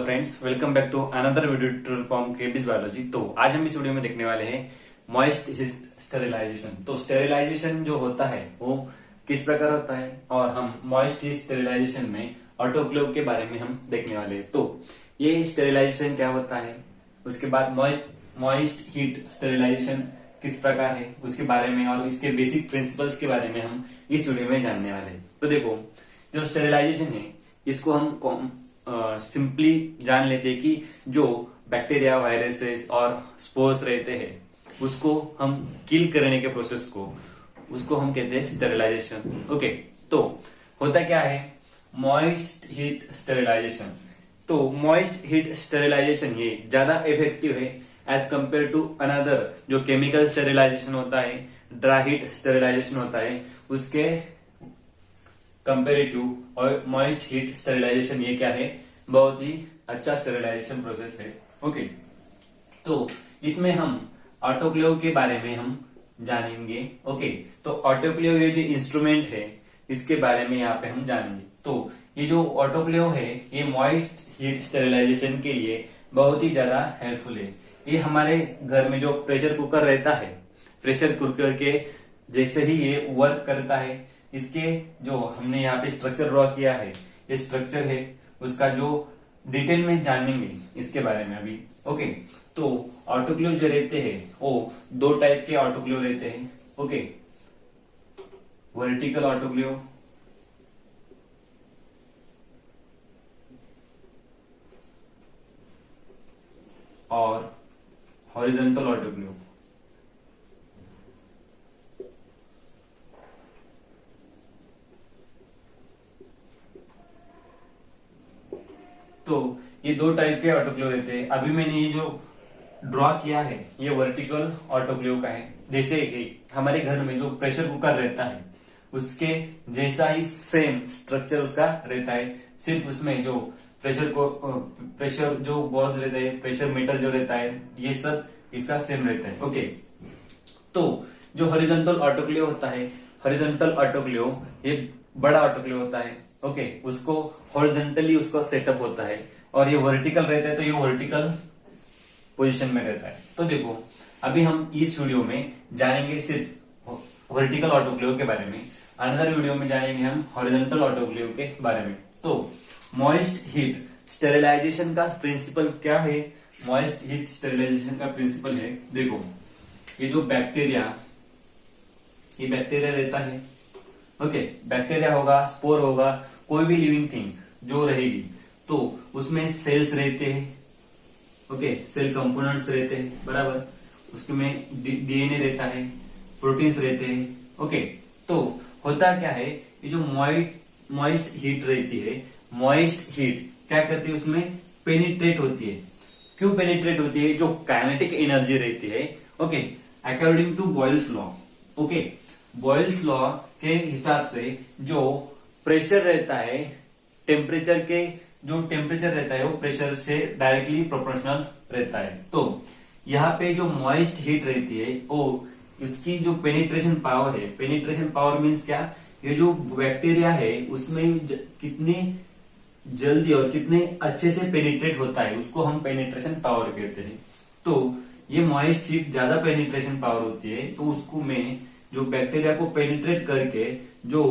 Friends, welcome back to another video tutorial from KB's biology. तो आज हम इस वीडियो में देखने वाले हैं मॉइस्ट स्टेरिलाइजेशन। तो स्टेरिलाइजेशन जो होता है वो किस प्रकार होता है और हम मॉइस्ट स्टेरिलाइजेशन में ऑटोक्लेव के बारे में हम देखने वाले हैं। तो ये स्टेरिलाइजेशन क्या होता है, उसके बाद मॉइस्ट हीट स्टेरिलाइजेशन किस प्रकार है उसके बारे में और इसके बेसिक प्रिंसिपल्स के बारे में हम इस वीडियो में जानने वाले हैं। तो देखो, जो स्टेरिलाइजेशन है इसको हम सिंपली जान लेते हैं कि जो बैक्टीरिया, वायरसेस और स्पोर्स रहते हैं उसको हम किल करने के प्रोसेस को उसको हम कहते हैं स्टेरिलाइजेशन। ओके, तो होता क्या है मॉइस्ट हीट स्टेरिलाइजेशन। तो मॉइस्ट हीट स्टेरिलाइजेशन ये ज्यादा इफेक्टिव है एज कंपेयर टू अनदर जो केमिकल स्टेरिलाइजेशन होता है, ड्राई हीट स्टेरिलाइजेशन होता है, उसके कंपेरेटिव और मॉइस्ट हीट स्टेरिलाइजेशन ये क्या है, बहुत ही अच्छा स्टेरिलाइजेशन प्रोसेस है। ओके, तो इसमें हम ऑटोक्लेव के बारे में हम जानेंगे। ओके, तो ऑटोक्लेव ये जो इंस्ट्रूमेंट है इसके बारे में यहाँ पे हम जानेंगे। तो ये जो ऑटोक्लेव है ये मॉइस्ट हीट स्टेरिलाइजेशन के लिए बहुत ही ज्यादा हेल्पफुल है। ये हमारे घर में जो प्रेशर कुकर रहता है, प्रेशर कुकर के जैसे ही ये वर्क करता है। इसके जो हमने यहाँ पे स्ट्रक्चर ड्रॉ किया है, ये स्ट्रक्चर है, उसका जो डिटेल में जानेंगे इसके बारे में अभी। ओके, तो ऑटोक्लेव जो रहते हैं वो दो टाइप के ऑटोक्लेव रहते हैं। ओके, वर्टिकल ऑटोक्लेव और हॉरिजॉन्टल ऑटोक्लेव। तो ये दो टाइप के ऑटोक्लेव रहते हैं। अभी मैंने ये जो ड्रॉ किया है ये वर्टिकल ऑटोक्लेव का है। जैसे हमारे घर में जो प्रेशर कुकर रहता है उसके जैसा ही सेम स्ट्रक्चर उसका रहता है, सिर्फ उसमें जो प्रेशर जो गॉज रहता है, प्रेशर मीटर जो रहता है, ये सब इसका सेम रहता है। ओके, तो जो हॉरिजॉन्टल ऑटोक्लेव होता है, हॉरिजॉन्टल ऑटोक्लेव ये बड़ा ऑटोक्लेव होता है। ओके, उसको हॉरिजॉन्टली उसका सेटअप होता है और ये वर्टिकल रहता है, तो ये वर्टिकल पोजीशन में रहता है। तो देखो, अभी हम इस वीडियो में जानेंगे सिर्फ वर्टिकल ऑटोक्लेव के बारे में, अनदर वीडियो में जानेंगे हम हॉरिजॉन्टल ऑटोक्लेव के बारे में। तो मॉइस्ट हीट स्टेरिलाइजेशन का प्रिंसिपल क्या है? मॉइस्ट हीट स्टेरिलाइजेशन का प्रिंसिपल है, देखो, ये जो बैक्टीरिया रहता है। ओके, बैक्टीरिया होगा, स्पोर होगा, कोई भी लिविंग थिंग जो रहेगी, तो उसमें सेल्स रहते हैं। ओके, सेल कंपोनेंट्स रहते हैं, बराबर, उसमें डीएनए रहता है, प्रोटीन्स रहते हैं। ओके, तो होता क्या है, ये जो मॉइस्ट हीट रहती है, मॉइस्ट हीट क्या करती है, उसमें पेनिट्रेट होती है। क्यों पेनिट्रेट होती है? जो काइनेटिक एनर्जी रहती है, okay, according to Boyle's law. Okay, Boyle's law के हिसाब से जो प्रेशर रहता है, टेम्परेचर के जो टेम्परेचर रहता है वो प्रेशर से डायरेक्टली प्रोपोर्शनल रहता है। तो यहाँ पे जो मॉइस्ट हीट रहती है वो उसकी जो पेनिट्रेशन पावर है, पेनिट्रेशन पावर मीन्स क्या, ये जो बैक्टीरिया है उसमें कितनी जल्दी और कितने अच्छे से पेनिट्रेट होता है उसको हम पेनिट्रेशन पावर कहते हैं। तो ये मॉइस्ट हीट ज्यादा पेनिट्रेशन पावर होती है, तो उसको में जो बैक्टीरिया को पेनिट्रेट करके जो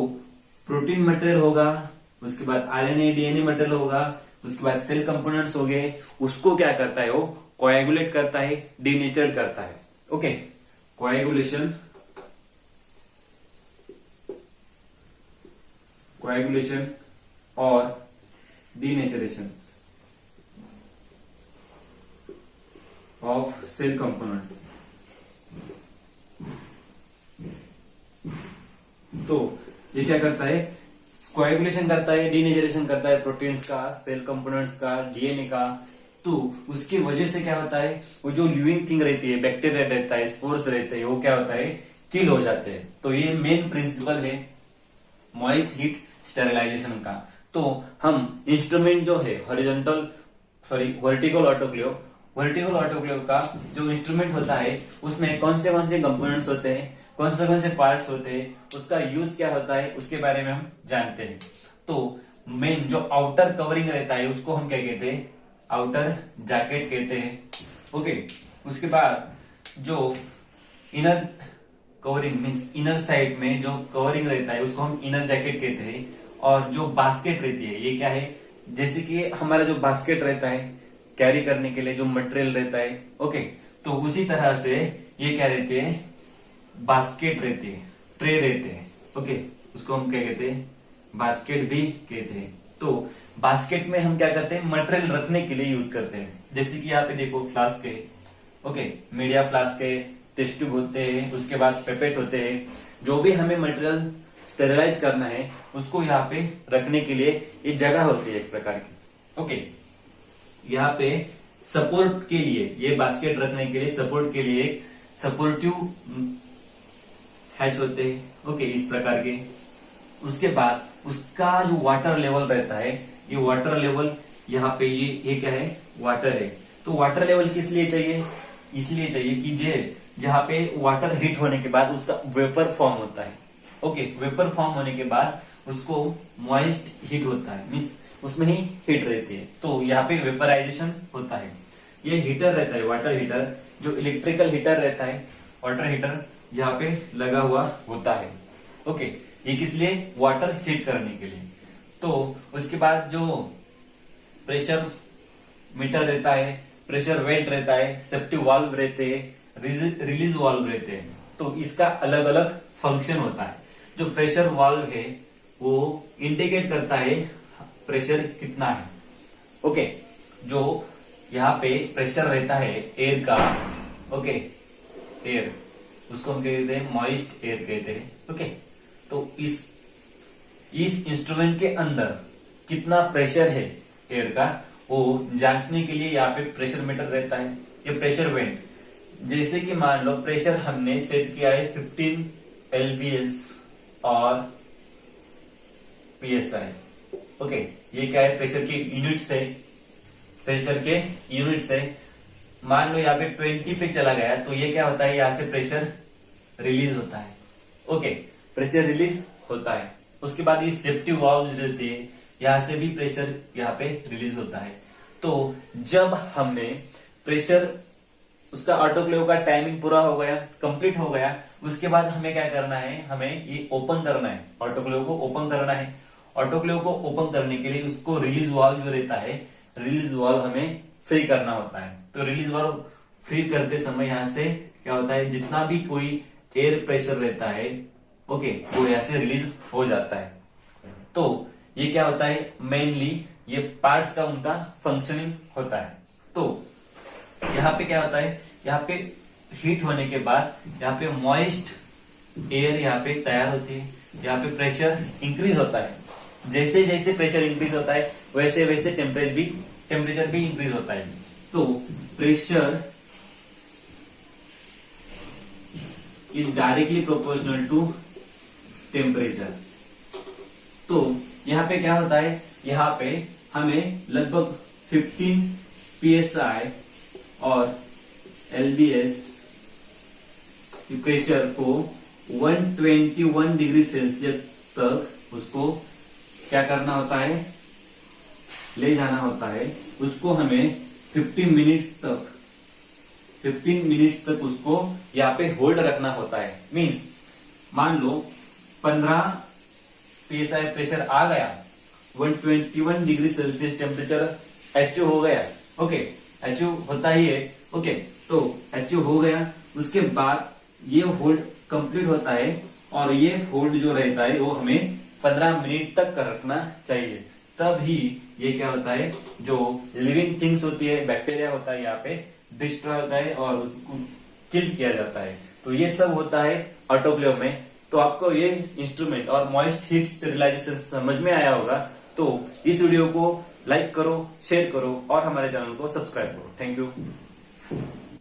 प्रोटीन मटेरियल होगा, उसके बाद आरएनए डीएनए मटेरियल होगा, उसके बाद सेल कंपोनेंट्स हो गए, उसको क्या करता है, वो कोएगुलेट करता है, डीनेचर्ड करता है। ओके, कोएगुलेशन और डीनेचरेशन ऑफ सेल कंपोनेंट्स। तो ये क्या करता है, कोएगुलेशन करता है, डीनेचरेशन करता है प्रोटीन्स का, सेल कंपोनेंट्स का, डीएनए का। तो उसकी वजह से क्या होता है, वो जो लिविंग थिंग रहती है, बैक्टीरिया रहता है, स्पोर्स रहते हैं, वो क्या होता है, किल हो जाते हैं। तो ये मेन प्रिंसिपल है मॉइस्ट हीट स्टेरिलाइजेशन का। तो हम इंस्ट्रूमेंट जो है वर्टिकल ऑटोक्लेव का जो इंस्ट्रूमेंट होता है उसमें कौन से कंपोनेंट्स होते हैं, कौन से पार्ट्स होते हैं, उसका यूज क्या होता है, उसके बारे में हम जानते हैं। तो मेन जो आउटर कवरिंग रहता है उसको हम क्या कहते हैं, आउटर जैकेट कहते हैं। ओके, उसके बाद जो inner covering means inner side में जो कवरिंग रहता है उसको हम इनर जैकेट कहते हैं। और जो बास्केट रहती है ये क्या है, जैसे कि हमारा जो बास्केट रहता है कैरी करने के लिए जो मटेरियल रहता है, ओके, तो उसी तरह से ये क्या रहते हैं, बास्केट रहती है, ट्रे रहते हैं। ओके, उसको हम क्या कहते हैं, बास्केट भी कहते हैं। तो बास्केट में हम क्या करते हैं, मटेरियल रखने के लिए यूज करते हैं। जैसे कि यहाँ पे देखो फ्लास्क है, ओके, मीडिया फ्लास्क है, टेस्ट ट्यूब होते हैं, उसके बाद पेपेट होते हैं। जो भी हमें मटेरियल स्टेरिलाइज करना है उसको यहाँ पे रखने के लिए ये जगह होती है एक प्रकार की। ओके, यहाँ पे सपोर्ट के लिए, ये बास्केट रखने के लिए सपोर्ट के लिए सपोर्टिव हैच होते हैं। ओके, इस प्रकार के। उसके बाद उसका जो वाटर लेवल रहता है, ये वाटर लेवल यहाँ पे ये क्या है, वाटर है। तो वाटर लेवल किस लिए चाहिए, इसलिए चाहिए कि जहाँ पे वाटर हीट होने के बाद उसका वेपर फॉर्म होता है। ओके, वेपर फॉर्म होने के बाद उसको मॉइस्ट हीट होता है, मीन्स उसमें ही हीट रहती है, तो यहाँ पे वेपराइजेशन होता है। ये हीटर रहता है, वाटर हीटर, जो इलेक्ट्रिकल हीटर रहता है, वाटर हीटर यहाँ पे लगा हुआ होता है। ओके, ये किस लिए, वाटर हीट करने के लिए। तो उसके बाद जो प्रेशर मीटर रहता है, प्रेशर वेट रहता है, सेफ्टी वाल्व रहते हैं, रिलीज वाल्व रहते हैं। तो इसका अलग अलग फंक्शन होता है। जो प्रेशर वाल्व है वो इंडिकेट करता है प्रेशर कितना है। ओके, जो यहाँ पे प्रेशर रहता है एयर का, ओके, एयर, उसको हम कहते हैं मॉइस्ट एयर कहते हैं। ओके, तो इस इंस्ट्रूमेंट के अंदर कितना प्रेशर है एयर का, वो जांचने के लिए यहाँ पे प्रेशर मीटर रहता है, ये प्रेशर वेंट। जैसे कि मान लो प्रेशर हमने सेट किया है 15 LBS और PSI। ओके, ये क्या है, प्रेशर के यूनिट्स है, प्रेशर के यूनिट्स है। मान लो यहाँ पे 20 पे चला गया तो ये क्या होता है, यहाँ से प्रेशर रिलीज होता है। ओके, प्रेशर रिलीज होता है। उसके बाद ये सेफ्टी वाल्व रहती है, यहाँ से भी प्रेशर यहाँ पे रिलीज होता है। तो जब हमने प्रेशर, उसका ऑटोक्लेव का टाइमिंग पूरा हो गया, कंप्लीट हो गया, उसके बाद हमें क्या करना है, हमें ये ओपन करना है, ऑटोक्लेव को ओपन करना है। ऑटोक्लेव को ओपन करने के लिए उसको रिलीज वाल्व जो रहता है, रिलीज वाल्व हमें फ्री करना होता है। तो रिलीज वाल्व फ्री करते समय यहाँ से क्या होता है, जितना भी कोई एयर प्रेशर रहता है, ओके, वो यहाँ से रिलीज हो जाता है। तो ये क्या होता है, मेनली ये पार्ट्स का उनका फंक्शनिंग होता है। तो यहाँ पे क्या होता है, यहाँ पे हीट होने के बाद यहाँ पे मॉइस्ट एयर यहाँ पे तैयार होती है, यहाँ पे प्रेशर इंक्रीज होता है। जैसे जैसे प्रेशर इंक्रीज होता है वैसे वैसे टेम्परेचर भी इंक्रीज होता है। तो pressure is directly proportional to temperature. तो यहाँ पे क्या होता है, यहाँ पे हमें लगभग 15 PSI और LBS प्रेशर को 121 डिग्री सेल्सियस तक उसको क्या करना होता है, ले जाना होता है। उसको हमें 15 मिनट्स तक उसको यहाँ पे होल्ड रखना होता है। मींस मान लो 15 PSI प्रेशर आ गया, 121 डिग्री सेल्सियस टेम्परेचर HO हो गया। ओके, HO होता ही है। ओके, तो HO हो गया, उसके बाद ये होल्ड कंप्लीट होता है और ये होल्ड जो रहता है वो हमें 15 मिनट तक रखना चाहिए। तब ही ये क्या होता है, जो लिविंग थिंग्स होती है, बैक्टीरिया होता है, यहाँ पे डिस्ट्रॉय होता है और उसको किल किया जाता है। तो ये सब होता है ऑटोक्लेव में। तो आपको ये इंस्ट्रूमेंट और मॉइस्ट हीट स्टेरिलाइजेशन समझ में आया होगा। तो इस वीडियो को लाइक करो, शेयर करो और हमारे चैनल को सब्सक्राइब करो। Thank you.